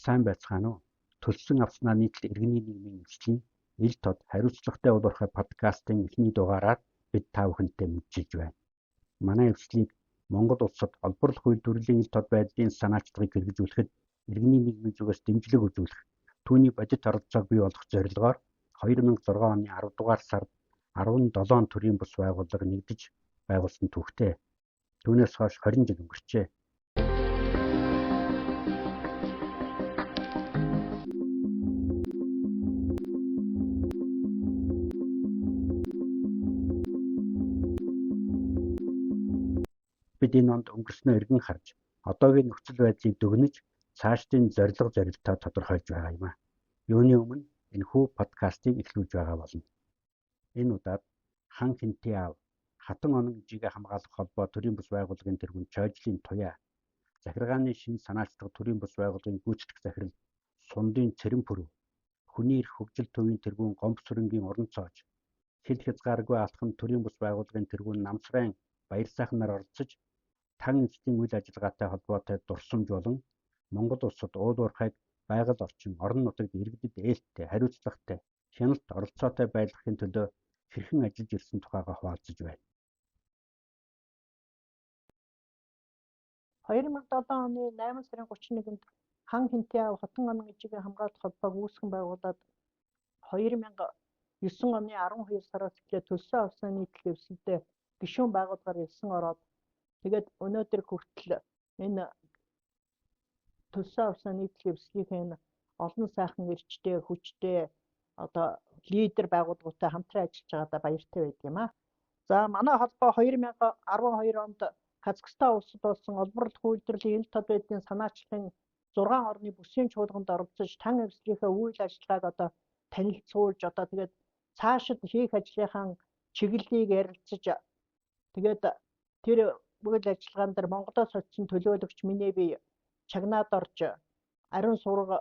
сайн байцгаана уу? Төлсөн авснаа нийтлэл иргэний нийгмийн эвслийн ил тод хариуцлагатай уулуурхай подкастын эхний дугаараар бид та бүхэнтэй мэдчилж байна. Манай эвслийг Монгол улсад олборлох үйлдвэрлэлийн ил тод байдлын санаачлагыг хэрэгжүүлэхэд иргэний нийгмийн зүгээс дэмжлэг үзүүлэх, түүний бодит оролцоог бий болгох зорилгоор 2006 оны 10 дугаар сард 17 төрлийн бус байгууллага нэгдэж байгуулсан түүхтэй. Түүнээс хойш 20 жил өнгөрчээ. Бид энэ онд өнгөрснөө эргэн харж, одоогийн нөхцөл байдлыг дүгнэж, цаашдын зорилго зорилтоо тодорхойлж байгаа юм а. Юуны өмнө энэхүү подкастыг эхлүүлж байгаа болно. Энэ удаад хан хинтээ аав, хатан онон ижигээ хамгаалах холбоо төрийн бус байгууллагын тэргүүн Чойжлын туяа, захиргааны шинэ санаачлага төрийн бус байгууллагын гүйцэтгэх захирал Сундын Цэрэн пүрэв, хүний эрх хөгжил төвийн тэргүүн Гомбо сүрэнгийн уран цоож, хил хязгааргүй алхам төрийн бус байгууллагын тэргүүн Намсрайн баяр сайхан нар оролцож, тан эзлийн үйл ажиллагаатай холбоотой дурсамж болон Монгол улсад уулуурхайг байгаль орчин, орон нутагт иргэдэд ээлттэй, хариуцлагатай, хяналт оролцоотой байлгахын төлөө хэрхэн ажиллаж ирсэн тухайгаа хуваалцаж байна. 2007 оны 8 сарын 31-нд хан хинтээ аав хатан онон ижигээ хамгаалах холбоог үүсгэн байгуулад 2009 оны 12 сараас эхлээд төлсөн авсан нийтлэл эвсэлдээ гишүүн байгууллагаар элсэн ороод тэгээд өнөөдөр хүртэл энэ төлсөн авсан нийтлэл эвслийнхээ олон сайхан эрчтэй, хүчтэй одоо лидер байгууллагуудтай хамтран ажиллаж байгаадаа баяртай байдаг юм а. За манай холбоо 2012 онд Казахстан улсад болсон олборлох үйлдвэрлэлийн ил тод байдлын санаачлагын 6 орны бүсийн чуулганд оролцож тан эвслийнхээ үйл ажиллагааг одоо танилцуулж одоо тэгээд цаашид хийх ажлынхаа чиглэлийг ярилцаж тэгээд тэр үйл ажиллагаан дээр Монголоос очсон төлөөлөгч миний бие чагнаад орж ариун сурга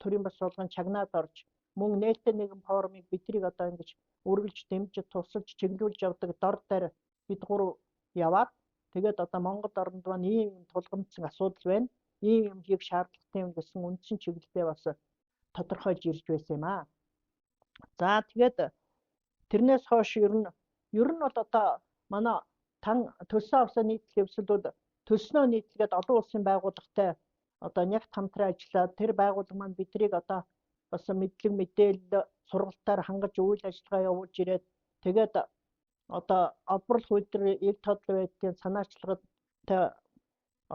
төрийн бас болгон чагнаад орж мөн нээлттэй нэгэн форумыг бидрийг одоо ингэж үргэлж дэмжиж тусалж чиглүүлж явдаг дор дээр бид гурав яваад тэгээд одоо Монгол орнд маань ийм тулгамдсан асуудал байна. Ийм юм хийх шаардлагатай юм гэсэн үндсэн чиглэлдээ бас тодорхойлж ирж байсан юм аа. За тэгээд тэрнээс хойш ер нь бол одоо манай тан төлсөн авсан нийтлэл эвсэлүүд төлснөө нийтлгээд олон улсын байгууллагатай одоо нягт хамтран ажиллаад тэр байгууллага маань бидрийг одоо бас мэдлэг мэдээлэл сургалтаар хангаж үйл ажиллагаа явуулж ирээд тэгээд одоо олборлох үйлдвэрлэлийн ил тод байдлын санаачлагтай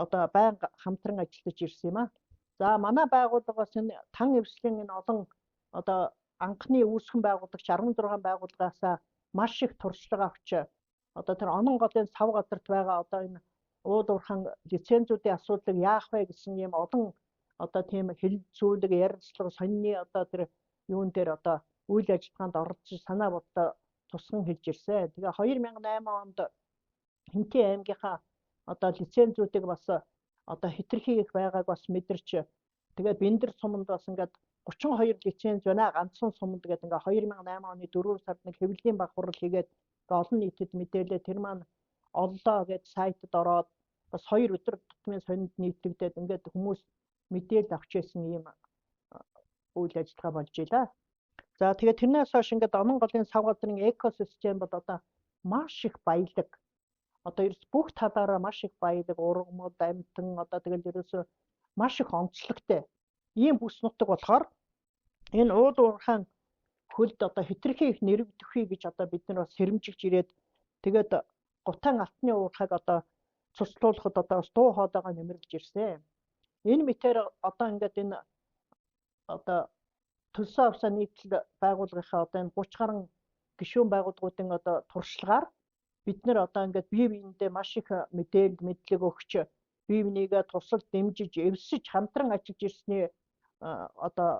одоо байнга хамтран ажиллаж ирсэн юм а. За манай байгууллагаас энэ тан эвслийн энэ олон одоо анхны үүсгэн байгуулагч 16 байгууллагаас маш их туршлага авч одоо тэр онон голын сав газарт байгаа одоо энэ уулуурхан лицензүүдийн асуудлыг яах вэ гэсэн юм олон одоо тийм хэлэлцүүлэг ярилцлага сонины одоо тэр юун дээр одоо үйл ажиллагаанд оролцож санаа бодлоо тусган хэлж ирсэн. Тэгээ 2008 онд Хинтээ аймгийнхаа одоо лицензүүдийг бас одоо хэтэрхий их байгааг бас мэдэрч тэгээ Бэндэр суманд бас ингээд 32 лиценз байна. Ганцхан суманд гэдэг ингээ 2008 оны 4 сард нэг хэвлэлийн баг хурал хийгээд олон нийтэд мэдээлээ тэр маань оллоо гэж сайтад ороод бас 2 өдөр тутмын сонинд нийтлэгдээд ингээд хүмүүс мэдээлэл авч ирсэн юм үйл ажиллагаа болж илаа. За тэгээд тэрнээс хойш ингээд онон голын сав газрын экосистем бол одоо маш их баялаг. Одоо ерөөс бүх талаараа маш их баялаг, ургамал, амьтан одоо тэгэл ерөөс маш их онцлогтой. Ийм бүс нутаг болохоор энэ уулуурхайн хөлд одоо хэтэрхий их нэрвдөхий гэж одоо бид нар бас сэрэмжигж ирээд тэгээд гутаан алтны уурхайг одоо цуслуулахад одоо бас дуу хоолойгоо нэмэрлэж ирсэн. Энэ мэтэр одоо ингээд энэ одоо төлсөн авсан нийтлэл байгууллагынхаа одоо энэ 30 гаруй гишүүн байгууллагуудын одоо туршлагаар бид нэр одоо ингээд бие биендээ маш их мэдээлэл мэдлэг өгч бие бинийгээ тусалж дэмжиж эвсэж хамтран ажиллаж ирсний одоо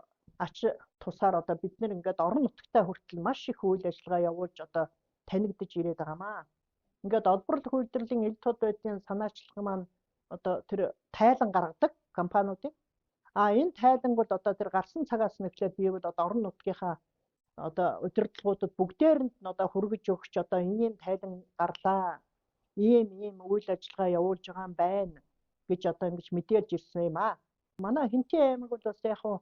ач тусаар одоо бид нэр ингээд орон нутагтаа хүртэл маш их үйл ажиллагаа явуулж одоо танигдж ирээд байгаамаа. Ингээд олборлох үйлдвэрлэлийн ил тод байдлын санаачлага маань одоо тэр тайлан гаргадаг компаниудыг энэ тайланг бол одоо тэр гарсан цагаас нь эхлээд бий бол одоо орон нутгийнхаа одоо удирдлагуудад бүгдээрэнд нь одоо хүргэж өгч одоо ийм тайлан гарлаа. Ийм үйл ажиллагаа явуулж байгаа юм байна гэж одоо ингэж мэдээлж ирсэн юм аа. манай Хинтээ аймаг бол бас яг хуу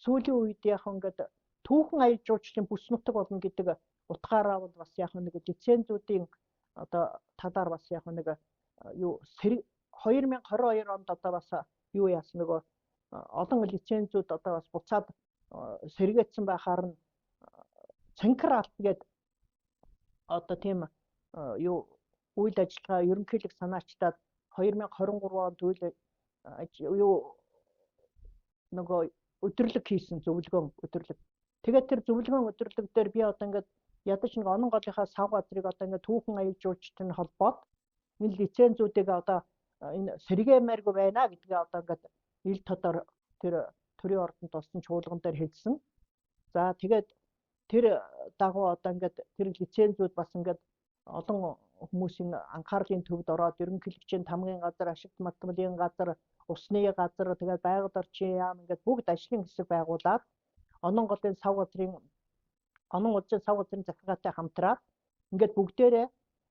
сүүлийн үед яг ингээд түүхэн аяж жуулчлалын бүс нутаг болно гэдэг утгаараа бол бас яг нэг лицензүүдийн одоо талаар бас яг нэг юу 2022 онд одоо бас юу яасан нөгөө олон лицензүүд одоо бас буцаад сэргээсэн байхаар нь Цэнхэр алт гээд одоо тийм юу үйл ажиллагаа ерөнхийлөг санаачдаад 2023 онд юу нөгөө өдөрлөг хийсэн зөвлөгөөн өдөрлөг. Тэгээд тэр зөвлөгөөн өдөрлөг дээр би одоо ингээд ядаж нэг онон голынхаа сав газрыг одоо ингээд түүхэн аяж жуулчдын холбоод энэ лицензүүдийг одоо энэ сэргээмээргүй байна гэдгээ одоо ингээд ил тодор тэр төрийн ордонд болсон чуулган дээр хэлсэн. За тэгээд тэр дагуу одоо ингээд тэр лицензүүд бас ингээд олон хүмүүсийн анхаарлын төвд ороод ерөнхийлөгчийн тамгын газар, ашигт математикийн газар, усны газар, тэгээд байгаль орчийн яам ингээд бүгд ажлын хэсэг байгуулад онон голын сав газрын захиргаатай хамтраад ингээд бүгдээрээ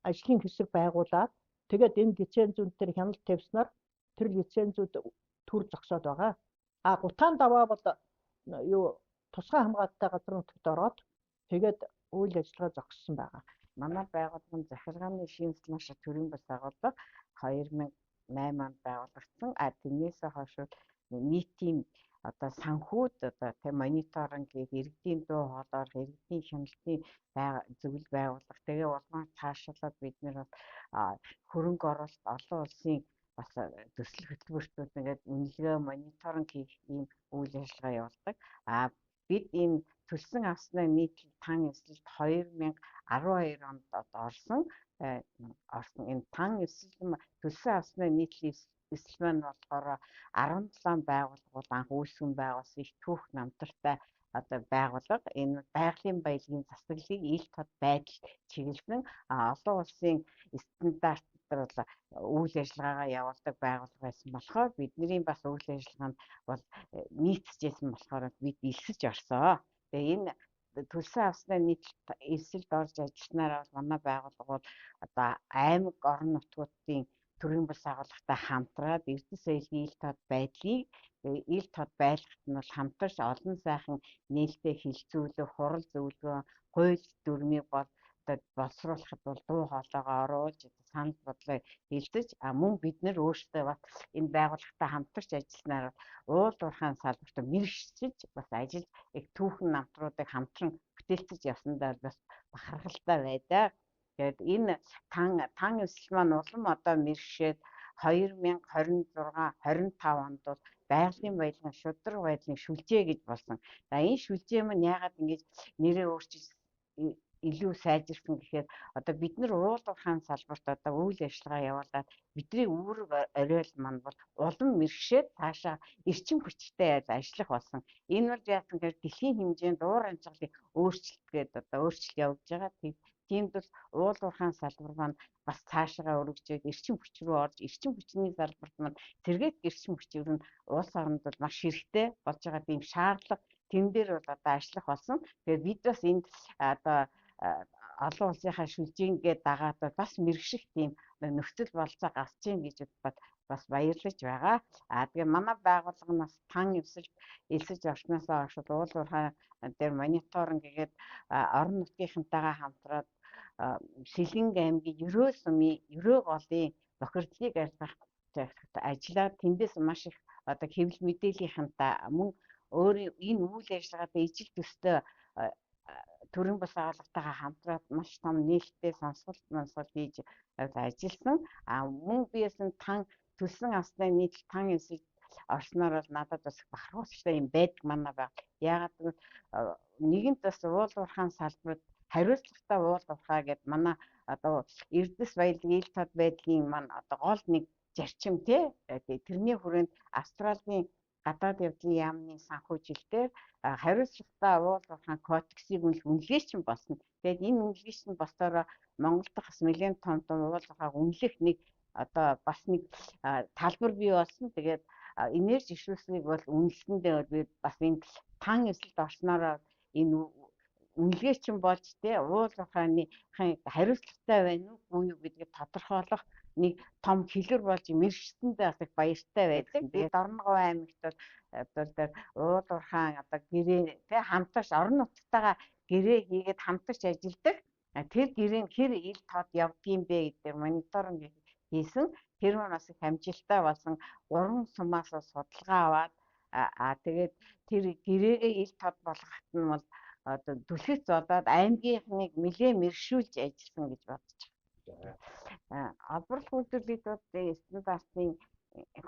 ажлын хэсэг байгуулад тэгээд энэ лицензүүд төр хяналт тавьснаар тэр лицензүүд төр зогсоод байгаа. Гутаан даваа бол юу тусгай хамгаалалттай газар нутагт ороод тэгээд үйл ажиллагаа зогссон байгаа. Манай байгууллагын захиргааны шинжлэх маш төрийн бас байгууллага 2008 онд байгуулагдсан. Тэрнээс хойш нийтийн одоо санхүүд одоо тэг мониторинг хийх, иргэдийн дуу хоолойр, иргэдийн хяналтын зөвлөл байгуулах. Тэгээ улмаар цаашлаад бид нэр хөрөнгө оруулалт олон улсын бас төсөл хөтөлбөртүүд ингээд үнэлгээ мониторинг хийх ийм үйл ажиллагаа явуулдаг. Бид энэ төлсөн авсны нийтлэл тан эсэлт 2012 онд орсон энэ тан эсэлт төлсөн авсны нийтлэл эсэл маань болохоор 17 байгууллагууд анх үүсгэн байгуулсан их түүх намтартай одоо байгууллага энэ байгалийн баялагын засаглалыг ил тод байдал чиглэсэн олон улсын стандартаар үйл ажиллагаагаа явуулдаг байгууллага байсан болохоор бидний бас үйл ажиллагаанд бол нийцэжсэн болохоор бид элсэж орсон. Тэгээ энэ төлсөн авсны нийтлэл эсэлд орж ажилласнараа манай байгууллага бол одоо аймаг орон нутгуудын төрийн бас агуулгатай хамтраад эрдэс соёлын ил тод байдлыг ил тод байлгахт нь бол хамтарч олон сайхан нээлттэй хилцүүлэх, хурал зөвлөгөө, хууль дүрмийг бол боловсруулахад бол дуу хоолойгоо оруулж санал бодлоо хэлцэж мөн бид нэр өөрсдөө бас энэ байгууллагатай хамтарч ажилласнаар уул уурхайн салбарт мэргэжиж бас ажиллаж их түүхэн намтруудыг хамтран бүтээлцэж явсандаа бас бахархалтай байдаг. Тэгээд энэ тан эсэл маань улам одоо мэргэшээд 2026-25 онд бол байгалийн баялагын шударга байдлын шүлжээ гэж болсон. За энэ шүлжээ маань яагаад ингэж нэрээ өөрчилж илүү сайжирсан гэхээр одоо бид нар уул уурхайн салбарт одоо үйл ажиллагаа явуулаад бидний үүрэг оройл маань бол улам мэргэшээд цаашаа эрчим хүчтэй ажиллах болсон. Энэ бол яасан гэхээр дэлхийн хэмжээнд уур амьсгалын өөрчлөлт гэдэг одоо өөрчлөлт явж байгаа. Тиймд бол уул уурхайн салбар маань бас цаашаа өргөжөөд эрчим хүч рүү орж эрчим хүчний салбарт маань сэргээх эрчим хүчээр нь улс оронд бол маш хэрэгтэй болж байгаа тийм шаардлага тэн дээр бол одоо ажиллах болсон. Тэгээд бид бас энэ одоо олон улсынхаа шүлжээнгээ дагаад бас мэргэших тийм нөхцөл болцоо гарч ийн гэж бас баярлаж байгаа. Тэгээ манай байгууллага нас тан эсэлж орсноос хойш уул уурхай дээр мониторинг хийгээд орон нутгийнхантайгаа хамтраад Сэлэнг аймгийн Ерөө сумын Ерөө голын бохирдлыг ажиллаад тэндээс маш их одоо хэвлэл мэдээллийнхантаа мөн өөрийн энэ үйл ажиллагаатай ижил төстэй төрийн бас агуулгатайгаа хамтраад маш том нээлттэй сонсголт хийж ажилласан. Мөн биес нь төлсөн авсны нийтлэл тан эсэл орсноор бол надад бас бахархуустай юм байдаг манай баг. Яагаад гэвэл нэгэнт бас уул уурхайн салбарт хариуцлагатай уул уурхай гэдэг манай одоо эрдэс баялагын ил тод байдлын маань одоо гол нэг зарчим тэрний хүрээнд Австралийн гадаад явдлын яамны санхүүжилтээр хариуцлагатай уул уурхайн кодексийг үнэлгээч нь болсон. Тэгээд энэ үнэлгээч нь болохоор Монгол дахь бас нэлээд том уул уурхайг үнэлэх нэг одоо бас нэг талбар бий болсон. Тэгээд энерги ишүүснийг бол үнэлсэндээ бид бас энэ тан эсэлд орсноор энэ үнэлгээч нь болж уул уурхайны хариуцлагатай байна уу үгүй юу гэдгийг тодорхойлох нэг том хэлбэр болж мэрэгчтэндээ бас их баяртай байдаг. Тэгээд Орногов аймагт бол одоо тэр уулуурхаан одоо гэрээ тэ хамтарч орон нутгатайгаа гэрээ хийгээд хамтарч ажилладаг. Тэр гэрээ хэр ил тод явдгийм бэ гэдэг мониторинг хийсэн. Тэр нь бас их амжилттай болсон. 3 сумаас судалгаа аваад тэгээд тэр гэрээгээ ил тод болгоход нь бол одоо түлхэц зодоод аймгийнхныг нэлээд мэргшүүлж ажилласан гэж бодож байна. Албарл үйлдвэрлэлүүдийн стандартын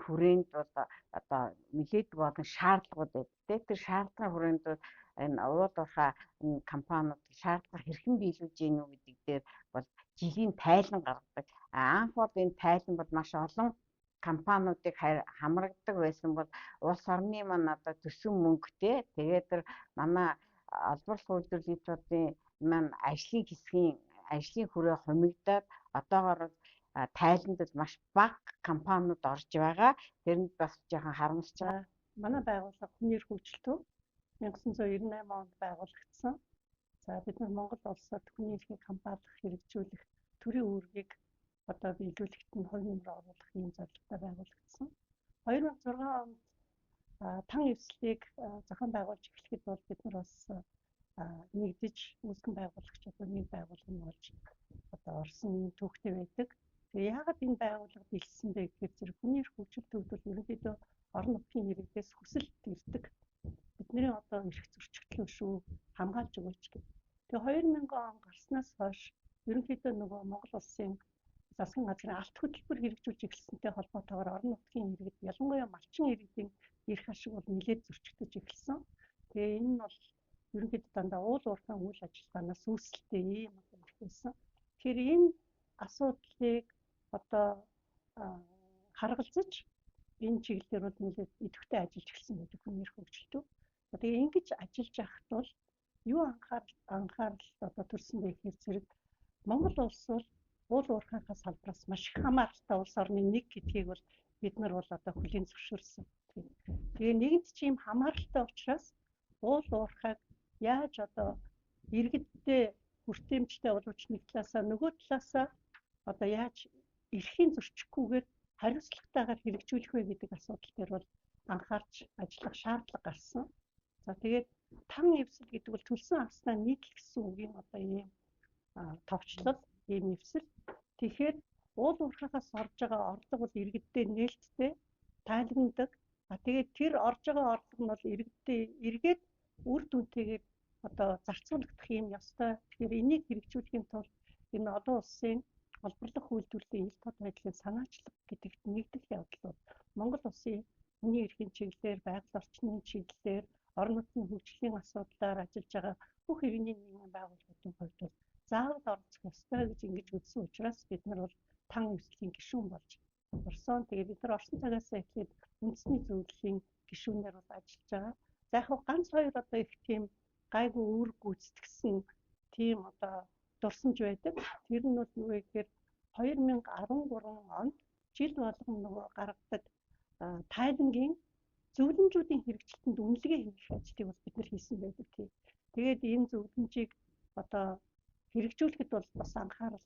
хүрээнд бол одоо нэлээдэг болон шаардлагууд байдаг. Тэр шаардлагын хүрээнд бол энэ уулуурхай компаниуд шаардлага хэрхэн биелүүлж гэнэ үү гэдэг дээр бол жилийн тайлан гаргадаг. Анх бол энэ тайлан бол маш олон компаниудыг хамрагдаг байсан бол улс орны маань одоо төсөв мөнгөтэй. Тэгээд тэр манай албарл үйлдвэрлэлүүдийн маань ажлын хүрээ хумигдаад одоогоор тайланд маш бага компаниуд орж байгаа. Тэрэнд бас жоохон харамсаж байгаа. Манай байгууллага хүний эрх хөгжилтөв 1998 онд байгуулагдсан. За бид нар Монгол улсад хүний эрхийг хамгаалах, хэрэгжүүлэх төрийн үүргийг одоо биелүүлэхэд нь хувь нэмрээ оруулах юм зорилготой байгуулагдсан. 2006 онд тан эвслийг зохион байгуулж эхлэхэд бол бид нар бас нэгдэж үүсгэн байгуулагч одоо нэг байгууллага болж одоо орсон түүхтэй байдаг. Тэгээ яагаад энэ байгууллага бэлдсэн бэ гэхээр зэрэг хүний эрх хөгжил төвдөл ерөнхийдөө орон нутгийн иргэдээс хүсэлт ирдэг. Бидний одоо эрх зөрчигдөл шүү хамгаалж өгөөч гэх. Тэгээ 2000 он гарснаас хойш ерөнхийдөө нөгөө Монгол улсын засгийн газрын алт хөтөлбөр хэрэгжүүлж эхэлсэнтэй холбоотойгоор орон нутгийн иргэд ялангуяа малчин иргэдийн эрх ашиг бол нэлээд зөрчигдөж эхэлсэн. Тэгээ энэ нь бол ерөнхийдөө дандаа уулуурхайн үйл ажиллагаанаас үүсэлтэй юм байсан. Тэгэхээр энэ асуудлыг одоо харгалзаж энэ чиглэлээр бол нэлээд идэвхтэй ажиллаж эхэлсэн гэдэг хүний эрх хөгжилтөв. Тэгээ ингэж ажиллаж байхад бол юу анхаарал одоо төрсөн бэ гэхээр зэрэг Монгол улс бол уулуурхайнхаа салбараас маш их хамааралтай улс орны нэг гэдгийг бол бид нар бол одоо хүлээн зөвшөөрсөн. Тэгээ нэгэнт ч ийм хамааралтай учраас уулуурхайг яаж одоо иргэдтэй хүртээмжтэй боловч нэг талаасаа нөгөө талаасаа одоо яаж эрхийн зөрчихгүйгээр хариуцлагатайгаар хэрэгжүүлэх вэ гэдэг асуудал дээр бол анхаарч ажиллах шаардлага гарсан. За тэгээд тан эвсэл гэдэг бол төлсөн авснаа нийтлэх гэсэн үгийн одоо ийм товчлол, ийм эвсэл. Тэгэхээр уулуурхайгаас орж байгаа орлого бол иргэдтэй нээлттэй тайлагнадаг. Тэгээд тэр орж байгаа орлого нь бол иргэдтэй эргээд үр дүнтэйгээр одоо зарцуулагдах юм ёстой. Тэгэхээр энийг хэрэгжүүлэхийн тулд энэ олон улсын олборлох үйлдвэрлэлийн ил тод байдлын санаачлах гэдэгт нэгдэх явдал бол Монгол улсын хүний эрхийн чиглэлээр, байгаль орчны чиглэлээр, орон нутгийн хөгжлийн асуудлаар ажиллаж байгаа бүх иргэний нийгмийн байгууллагуудын хувьд бол заавал оролцох ёстой гэж ингэж үзсэн учраас бид нар бол тан эвслийн гишүүн болж орсон. Тэгээд бид нар орсон цагаас эхлээд үндэсний зөвлөлийн гишүүнээр бол ажиллаж байгаа. За яг ганц хоёр одоо их тийм гайгүй үүрэг гүйцэтгсэн тийм одоо дурсамж байдаг. Тэр нь бол юу вэ гэхээр 2013 онд жил болгон нөгөө гаргадаг тайлангийн зөвлөмжүүдийн хэрэгжилтэнд үнэлгээ хийх ажлыг бол бид нар хийсэн байдаг тийм. Тэгээд энэ зөвлөмжийг одоо хэрэгжүүлэхэд бол бас анхаарал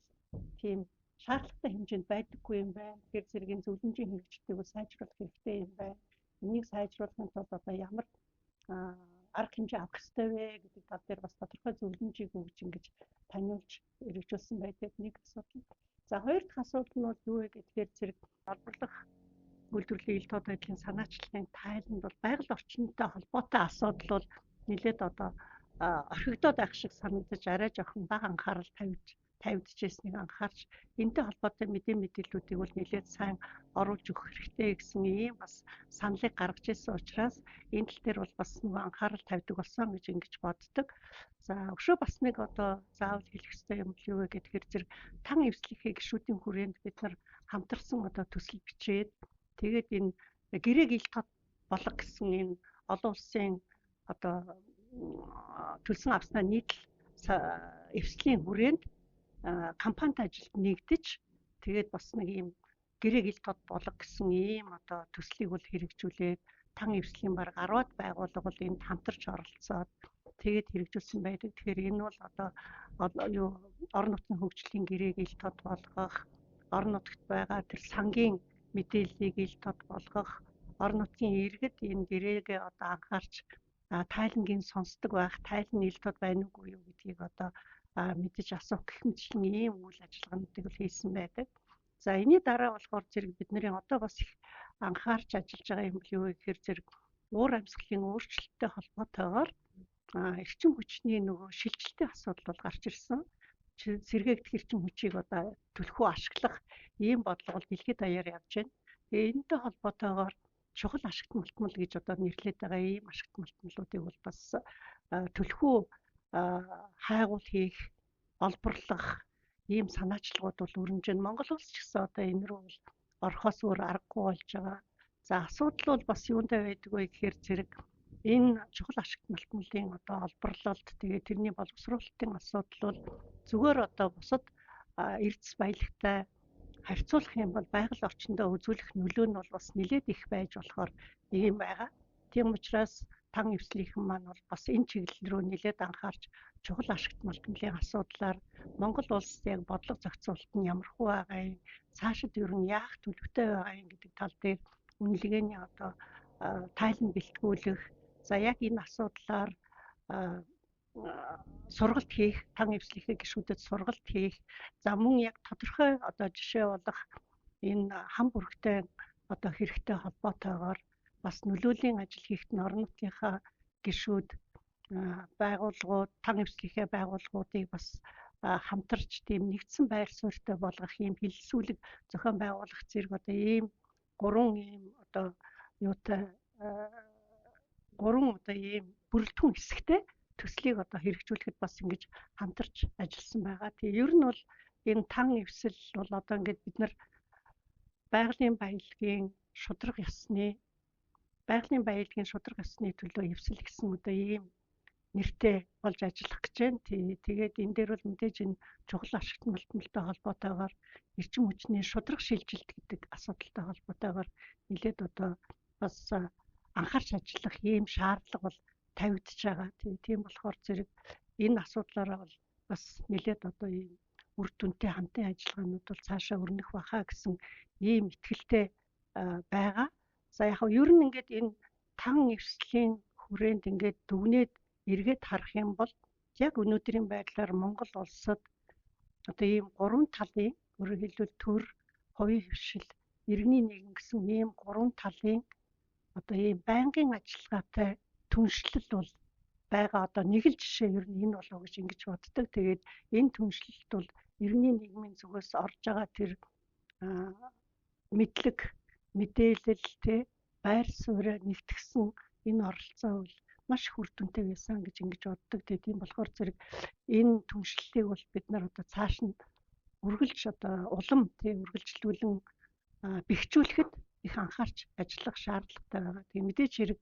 тийм шаардлагатай хэмжээнд байдаггүй юм байна. Тэгэхээр зэргийн зөвлөмжийн хэрэгжилтийг бол сайжруулах хэрэгтэй юм байна. Энийг сайжруулахын тулд одоо ямар арга хэмжээ авах ёстой вэ гэдэг тал дээр бас тодорхой зөвлөмжийг өгж ингэж таниулж хэрэгжүүлсэн байдаг нэг асуудал. За хоёр дахь асуудал нь бол юу вэ гэхээр зэрэг олборлох үйлдвэрлэлийн ил тод байдлын санаачлагын тайланд бол байгаль орчинтой холбоотой асуудал бол нэлээд одоо орхигдоод байх шиг санагдаж арай жоохон бага анхаарал тавьдчихсэнийг анхаарч энэтэй холбоотой мэдээллүүдийг бол нэлээд сайн оруулж өгөх хэрэгтэй гэсэн ийм бас саналыг гаргаж ирсэн учраас энэ тал дээр бол бас нөгөө анхаарал тавьдаг болсон гэж ингэж боддог. За өшөө бас нэг одоо заавал хэлэх хэрэгтэй юм юу вэ гэхээр зэрэг тан эвслийнхээ гишүүдийн хүрээнд бид нар хамтарсан одоо төсөл бичээд тэгээд энэ гэрээг ил тод болго гэсэн энэ олон улсын одоо төлсөн авснаа нийтлэл эвслийн хүрээнд компанид ажилд нэгдэж тэгээд бас нэг ийм гэрээг ил тод болго гэсэн ийм одоо төслийг бол хэрэгжүүлээд тан эвслийн бараг 10-аад байгууллага бол энд хамтарч оролцоод тэгээд хэрэгжүүлсэн байдаг. Тэгэхээр энэ бол одоо орон нутгийн хөгжлийн гэрээг ил тод болгох орон нутагт байгаа тэр сангийн мэдээллийг ил тод болгох, орон нутгийн иргэд энэ гэрээгээ одоо анхаарч тайлангийн сонсдог байх, тайлан ил тод байна уугүй юу гэдгийг одоо мэдэж асуух гэх мэтлэн ийм үйл ажиллагаануудыг хийсэн байдаг. За энэний дараа болохоор зэрэг бидний одоо бас их анхаарч ажиллаж байгаа юм бол юу вэ гэхээр зэрэг уур амьсгалын өөрчлөлттэй холбоотойгоор эрчим хүчний нөгөө шилжилтийн асуудал бол гарч ирсэн. Сэргээгдэх эрчим хүчийг одоо түлхүү ашиглах ийм бодлого бол дэлхийд даяар явж байна. Тэгээ энэтэй холбоотойгоор чухал ашигт мултмал гэж одоо нэрлэдэг байгаа ийм ашигт мултмалуудыг бол бас түлхүү хайгуул хийх, олборлох ийм санаачлагууд бол өрнөж байна. Монгол улс ч гэсэн одоо энэ рүү бол орохоос өөр аргагүй болж байгаа. За асуудал бол бас юундай байдаг вэ гэхээр зэрэг энэ чухал ашигт мултмалын одоо олборлолт тэгээ тэрний боловсруулалтын асуудал бол зүгээр одоо бусад эрдэс баялагтай харьцуулах юм бол байгаль орчиндөө үзүүлэх нөлөө нь бол бас нэлээд их байж болохоор ийм байгаа. Тийм учраас тан эвслийнхэн маань бол бас энэ чиглэл рүү нэлээд анхаарч чухал ашигт мултмалын асуудлаар Монгол улс яг бодлого зохицуулалт нь ямар хөө байгаа юм, цаашид ер нь яах төлөвтэй байгаа юм гэдэг тал дээр үнэлгээний одоо тайлан бэлтгүүлэх, за яг энэ асуудлаар сургалт хийх, тан эвслийнхээ гишүүдэд сургалт хийх, за мөн яг тодорхой одоо жишээ болох энэ хам бүрэгтэй одоо хэрэгтэй холбоотойгоор бас нөлөөлийн ажил хийхэд нь орон нутгийнхаа гишүүд, байгууллагууд, тан эвслийнхээ байгууллагуудыг бас хамтарч тийм нэгдсэн байр суурьтай болгох ийм хэлэлцүүлэг зохион байгуулах зэрэг одоо ийм гурван ийм одоо юутай гурван одоо ийм бүрэлдэхүүн хэсэгтэй төслийг одоо хэрэгжүүлэхэд бас ингэж хамтарч ажилласан байгаа. Тэгээ ер нь бол энэ тан эвсэл бол одоо ингээд бид нар байгалийн баялагын шударга ёсны төлөө эвсэл гэсэн одоо ийм нэртэй болж ажиллах гэж байна. Тэгээд энэ дээр бол мэдээж энэ чухал ашигт мултмалтай холбоотойгоор эрчим хүчний шударга шилжилт гэдэг асуудалтай холбоотойгоор нэлээд одоо бас анхаарч ажиллах ийм шаардлага бол тавигдж байгаа. Тийм болохоор зэрэг энэ асуудлаараа бол бас нэлээд одоо ийм үр дүнтэй хамтын ажиллагаанууд бол цаашаа өрнөх бахаа гэсэн ийм итгэлтэй байгаа. За яг нь ер нь ингээд энэ тан эвслийн хүрээнд ингээд дүгнээд эргээд харах юм бол яг өнөөдрийн байдлаар Монгол улсад одоо ийм гурван талын, өөрөөр хэлбэл төр, хувийн хвшил, иргэний нийгэм гэсэн ийм гурван талын одоо ийм байнгын ажиллагаатай түншлэл бол байгаа. Одоо нэг л жишээ ер нь энэ болов гэж ингэж боддог. Тэгээд энэ түншлэлт бол иргэний нийгмийн зүгээс орж байгаа тэр мэдлэг, мэдээлэл, байр сууриа нэгтгсэн энэ оролцоо бол маш их үр дүнтэй байсан гэж ингэж боддог. Тийм болохоор зэрэг энэ түншлэлийг бол бид нар одоо цааш нь үргэлж одоо улам үргэлжлүүлэн бэхжүүлэхэд их анхаарч ажиллах шаардлагатай байгаа. Тийм мэдээж хэрэг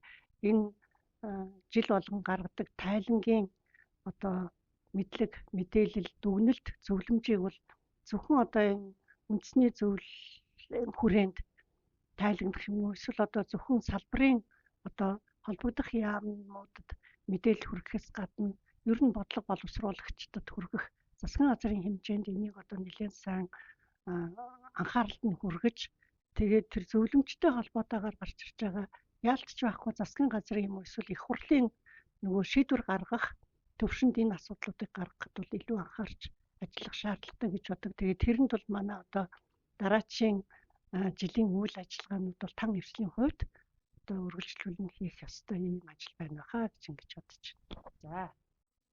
энэ жил болгон гаргадаг тайлангийн одоо мэдлэг, мэдээлэл, дүгнэлт, зөвлөмжийг бол зөвхөн одоо энэ үндэсний зөвлөлийн хүрээнд тайлгнах юм уу? Эсвэл одоо зөвхөн салбарын одоо холбогдох яамнуудад мэдээлэл хүргэхээс гадна ер нь бодлого боловсруулагчдад хүргэх засгийн газрын хэмжээнд энийг одоо нэлээд сайн анхааралд нь хүргэж тэгээд тэр зөвлөмжтэй холбоотойгоор гарч ирж байгаа яалтч байхгүй засгийн газрын юм уу эсвэл их хурлын нөгөө шийдвэр гаргах төвшөнд энэ асуудлуудыг гаргахад бол илүү анхаарч ажиллах шаардлагатай гэж бодог. Тэгээд тэрэнд бол манай одоо дараачийн жилийн үйл ажиллагаанууд бол тан эвслийн хувьд одоо үргэлжлүүлэн хийх ёстой юм ажил байна хаа гэж ингэж бодож байна.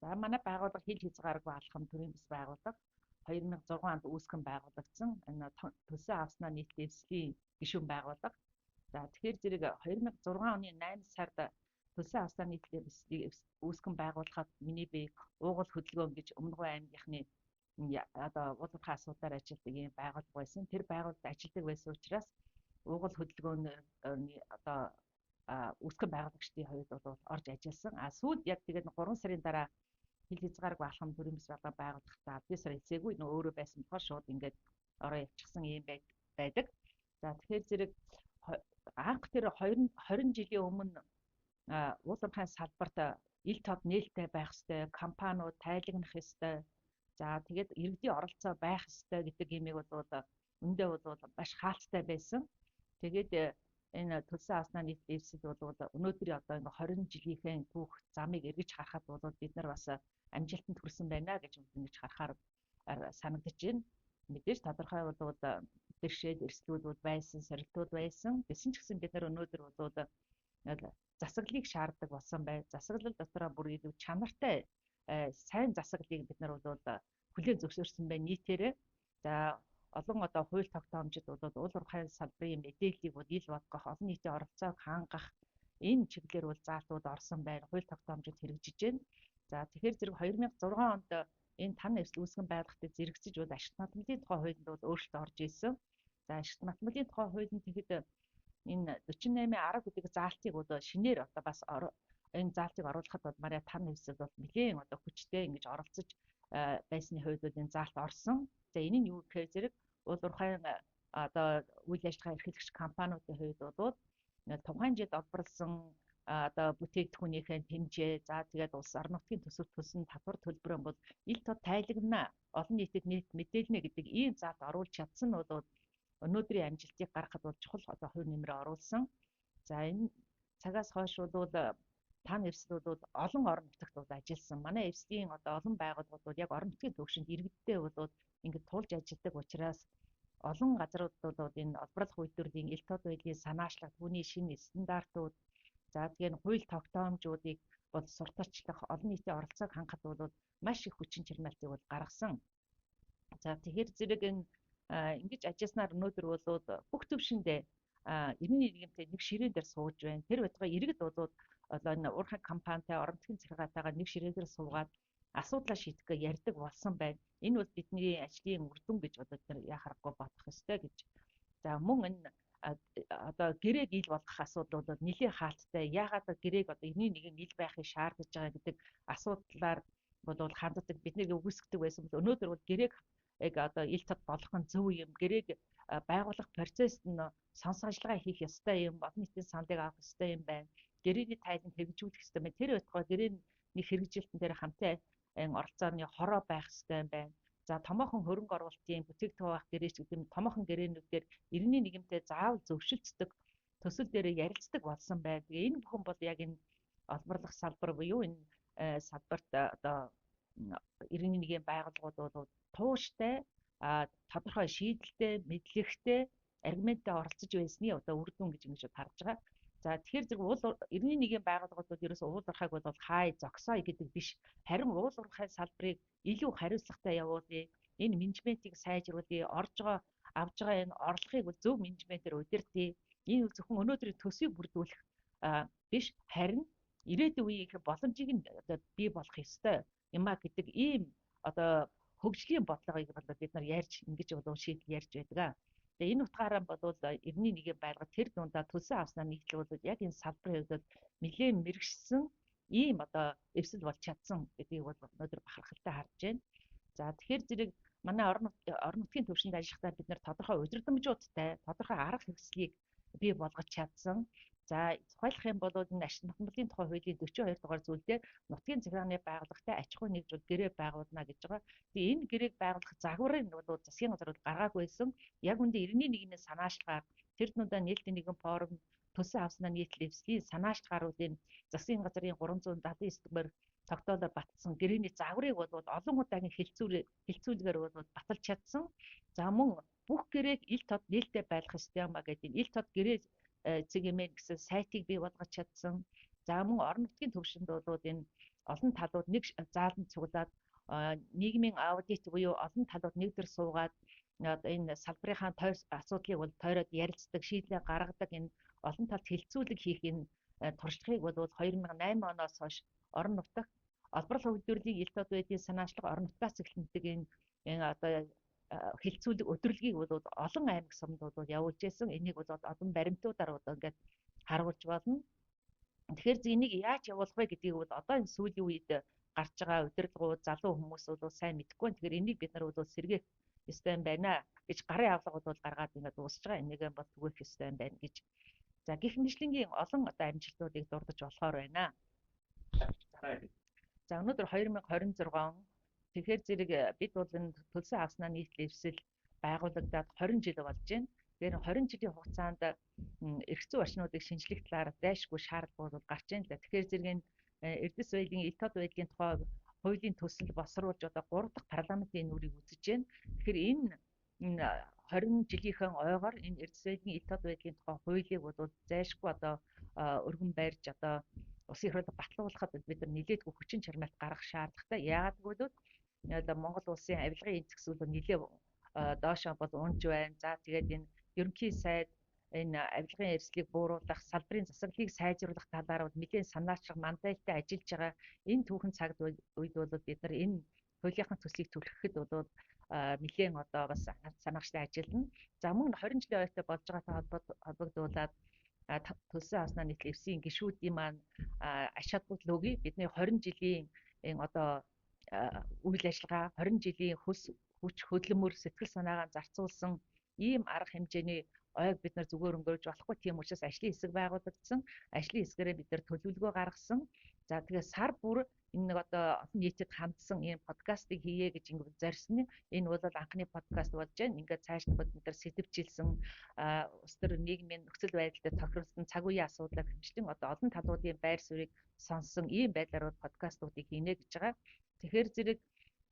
За манай байгууллага хил хязгааргүй алхам төрийн бас байгууллага 2006 онд үүсгэн байгуулагдсан. Энэ төсөө авснаа нийтлэл эвслийн гишүүн байгууллага. За тэгэхээр зэрэг 2006 оны 8 сард төсөө авснаа нийтлэл эвслийг үүсгэн байгуулахад миний бие уугуул хөдөлгөөн гэж Өмнөгов аймгийнхны одоо уулзалтын асуудлаар ажилладаг юм байгууллага байсан. Тэр байгууллагад ажилладаг байсан учраас уугуул хөдөлгөөний одоо үүсгэн байгуулагчдын хувьд бол орж ажилласан. Сүүлд яг тэгээд 3 сарын дараа хил хязгааргүй алхам төрийн бас байгуулахдаа 10 сар эцээгүй нөө өөрөө байсан болохоор шууд ингээд ороо явчихсан юм байдаг. За тэгэхээр зэрэг анх тэр 20 жилийн өмнө уулзалтын салбарт ил тод нээлттэй байх ёстой, компаниуд тайлагнах ёстой. За тэгээд иргэдийн оролцоо байх ёстой гэдэг юмыг бол үндэ бол маш хаалттай байсан. Тэгээд энэ төлсөн авснаа нийтлэл эвсэл бол өнөөдрийн одоо ингээ 20 жилийнхээ түүх замыг эргэж харахад бол бид нар бас амжилтанд хүрсэн байна гэж ингэж харахаар санагдаж байна. Мэдээж тодорхой бол бэрхшээл эрсдлүүд байсан, сорилтууд байсан. Гэсэн ч гэсэн бид нар өнөөдөр бол засаглалыг шаарддаг болсон бай. Засаглал дотроо бүр илүү чанартай сайн засаглалыг бид нар бол хүлээн зөвшөөрсөн бай нийтээрээ. За олон одоо хууль тогтоомжид бол уул уурхай салбарын мэдээллийг бол ил бодгох, олон нийтийн оролцоог хангах энэ чиглэлээр бол заалтууд орсон байна. Хууль тогтоомжид хэрэгжиж байна. За тэгэхээр зэрэг 2006 онд энэ тань эвсэл үүсгэн байгуулалтад зэрэгцэж бол ашигт математикийн тухай хуулинд бол өөрчлөлт орж ирсэн. За ашигт математикийн тухай хуулинд тэгэхэд энэ 48.10 гэдэг заалтыг одоо шинээр одоо бас энэ заалтыг оруулахад бол мария тань эвсэл бол нэлээд одоо хүчтэй ингэж оролцож байсны хувьд бол энэ заалт орсон. За энэ нь юу гэхээр зэрэг уул уурхайн одоо үйл ажиллагаа эрхлэгч компаниудын хувьд бол тухайн жилд олборлсон одоо бүтээгдэхүүнийхээ хэмжээ, за тэгээд улс орон нутгийн төсөв төлсөн татвар төлбөрөө бол ил тод тайлагна, олон нийтэд нийт мэдээлнэ гэдэг ийм заалт оруулж чадсан нь бол өнөөдрийн амжилтыг гаргахад бол чухал одоо хувь нэмрээ оруулсан. За энэ цагаас хойш бол тань эвсэл бол олон орон нутагт бол ажилласан. Манай эвслийн одоо олон байгууллагууд бол яг орон нутгийн төвшөнд иргэдтэй бол ингэж тулж ажилладаг учраас олон газруудад бол энэ олборлох үйлдвэрлэлийн ил тод байдлын санаачлах, түүний шинэ стандартууд, за тэгээд хууль тогтоомжуудыг бол сурталчлах, олон нийтийн оролцоог хангахад бол маш их хүчин чармайлтыг бол гаргасан. За тэгэхээр зэрэг энэ ингэж ажилласнаар өнөөдөр бол бүх төвшөндөө иргэний нийгэмтэй нэг ширээн дээр сууж байна. Тэр байтугай иргэд бол одоо энэ уурхай компанитай орон нутгийн захиргаатайгаа нэг ширээн дээр суугаад асуудлаа шийдэхгээ ярьдаг болсон байна. Энэ бол бидний ажлын үр дүн гэж одоо бид яхахгүй бодох ёстой гэж. За мөн энэ одоо гэрээг ил болгох асуудал бол нэлээд хаалттай. Яагаад гэрээг одоо иргэний нийгэм ил байхыг шаардаж байгаа гэдэг асуудлаар бол ханддаг бидний үгүйсгдэг байсан бол өнөөдөр бол гэрээг одоо ил тод болгох нь зөв юм. Гэрээг байгуулах процессд нь сонс ажиллагаа хийх ёстой юм, олон нийтийн сандыг авах ёстой юм байна. Гэрээний тайланд хэрэгжүүлэх ёстой байна. Тэр байтугай гэрээний хэрэгжилтэн дээр хамтаа оролцооны хороо байх ёстой юм байна. За томоохон хөрөнгө оруулалтын бүтээгдэхүүн авах гэрээч гэдэг нь томоохон гэрээнүүдээр иргэний нийгэмтэй заавал зөвшөлдсдөг, төсөл дээрээ ярилцдаг болсон байна. Тэгээ энэ бүхэн бол яг энэ олборлох салбар буюу энэ салбарт одоо иргэний нийгэм байгууллагууд бол тууштай, тодорхой шийдэлтэй, мэдлэгтэй, аргументтай оролцож байсны одоо үр дүн гэж ингэж харж байгаа. За тэгэхээр зэрэг иргэний нийгэм байгууллагууд бол ерөөсөө уул уурхайг бол хай зогсоё гэдэг биш. Харин уул уурхай салбарыг илүү хариуцлагатай явуулъя. Энэ менежментийг сайжруулъя. Авж байгаа энэ орлогыг бол зөв менежментээр удирдъя. Энэ бол зөвхөн өнөөдрийн төсвийг бүрдүүлэх биш, харин ирээдүйн үеийн боломжийг нь одоо бий болгох ёстой юм а гэдэг ийм одоо хөгжлийн бодлогыг бол бид нар ярьж ингэж бол шийдэл ярьж байдаг. Тэгээ энэ утгаараа бол иргэний нийгэм байгууллага тэр дундаа төлсөн авснаа нийтлэл бол яг энэ салбарын хувьд нэлээд мэрэгшсэн ийм одоо эвсэл болж чадсан гэдгийг бол өнөөдөр бахархалтай харж байна. За тэгэхээр зэрэг манай орон нутгийн төвшөнд ажиллахдаа бид нар тодорхой удирдамжуудтай, тодорхой арга хэрэгслийг бий болгож чадсан. За тухайлах юм бол энэ ашигт математикийн тухай хуулийн 42 дугаар зүйлдээ нутгийн захиргааны байгууллагатай аж ахуйн нэгжүүд гэрээ байгуулна гэж байгаа. Тэгээ энэ гэрээг байгуулах загварыг бол засгийн газар гаргаагүй байсан. Яг үндэ иргэний нийгмийн санаачлагаар тэр дундаа нээлтийн нэгэн форум төлсөн авснаа нийтлэл эвслийн санаачлагааруудын засгийн газрын 379 дугаар тогтоолоор батсан гэрээний загварыг бол олон удаагийн хилцүүлгээр бол баталж чадсан. За мөн бүх гэрээг ил тод нээлттэй байлгах ёстой юм а гэдэг ил тод гэрээ цэгмэн гэсэн сайтыг бий болгож чадсан. За мөн орон нутгийн төвшөнд бол энэ олон талууд нэг зааланд цуглаад нийгмийн аудит буюу олон талууд нэгдэр суугаад энэ салбарынхаа тойр асуудлыг бол тойроод ярилцдаг, шийдлээ гаргадаг энэ олон талт хилцүүлэг хийх энэ туршлагыг бол 2008 оноос хойш орон нутагт олборлох үйлдвэрлэлийн ил тод байдлын санаачлах орон нутгаас эхлэндэг энэ одоо хилцүүлэг өдрөлгийг бол олон аймаг сумд бол явуулж байсан. Энийг бол олон баримтуудаар одоо ингээд харуулж болно. Тэгэхээр энийг яаж явуулах вэ гэдгийг бол одоо энэ сүүлийн үед гарч байгаа удирдлагууд, залуу хүмүүс бол сайн мэдэхгүй. Тэгэхээр энийг бид нар бол сэргээх ёстой юм байна гэж гарын авлага бол гаргаад ингээд дуусж байгаа. Энийг бол түгээх ёстой юм байна гэж. За гэх мэтлэнгийн олон одоо амжилтуудыг дурдж болохоор байна. За өнөөдөр 2026 он тэгэхээр зэрэг бид бол энэ төлсөн авснаа нийтлэл эвсэл байгуулагдаад 20 жил болж байна. Тэгэхээр 20 жилийн хугацаанд эрх зүйн орчнуудыг шинжлэх талаар зайлшгүй шаардлагууд гарч байна л да. Тэгэхээр зэрэг энэ эрдэс соёлын ил тод байдлын тухай хуулийн төсөл босруулж одоо 3 дахь парламентын нүрийг үзэж байна. Тэгэхээр энэ 20 жилийнхэн ойгоор энэ эрдэс соёлын ил тод байдлын тухай хуулийг бол зайлшгүй одоо өргөн барьж одоо улсын их хурлыг батлуулахад бид нар нэлээдгүй хүчин чармайлт гаргах шаардлагатай. Яагаад гэвэл одоо Монгол улсын авилгын эд зэксүүл нэлээ доошоо бол унж байна. За тэгээд энэ ерөнхий сайд энэ авилгын эрсдлийг бууруулах, салбарын засаглалыг сайжруулах талаар бол нэлээд санаачрах мандаттай ажиллаж байгаа. Энэ түүхэн цагт үед бол бид нар энэ хуулийнхын төслийг түлхэхэд бол нэлээд одоо бас санаагчтай ажиллана. За мөн 20 жилийн ойтой болж байгаатай холбогдуулаад төлсөн авснаа нийтлэл эвсийн гишүүдийн маань аш холбогдлогыг бидний 20 жилийн одоо үйл ажиллагаа 20 жилийн хүч хөдөлмөр сэтгэл санаагаа зарцуулсан ийм арга хэмжээний ойг бид нар зүгээр өнгөрөөж болохгүй. Тийм учраас ажлын хэсэг байгуулагдсан. Ажлын хэсгээрээ бид нар төлөвлөгөө гаргасан. За тэгээ сар бүр энэ нэг одоо олон нийтэд хандсан ийм подкастыг хийе гэж ингэ зорьсон. Энэ бол анхны подкаст болж байна. Ингээд цааш нь бид нар сэтвчилсэн улс төр нийгмийн нөхцөл байдалд тохиролцсон цаг үеийн асуудлаар хэмжлэн одоо олон талуудын байр суурийг сонссон ийм байдлаар подкастуудыг хийнэ гэж байгаа. Тэгэхээр зэрэг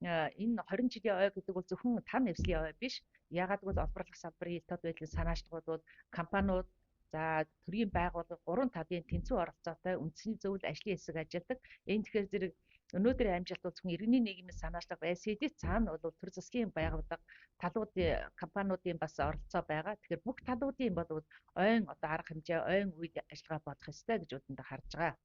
энэ 20 жилийн ой гэдэг бол зөвхөн тань эвслийн ой биш. Яагаад гэвэл олборлох салбарын ил тод байдлын санаачлагууд бол компаниуд за төрийн байгууллага 3 талын тэнцүү оролцоотой үндэсний зөвлөл ажлын хэсэг ажилладаг. Энэ тэгэхээр зэрэг өнөөдрийн амжилт бол зөвхөн иргэний нийгмийн санаачлаг байсан хэдий цаана бол төр засгийн байгууллага талуудын компаниудын бас оролцоо байгаа. Тэгэхээр бүх талуудын бол ойн одоо арга хэмжээ ойн үед ажиллагаа бодох ёстой гэж үүдэнд харж байгаа.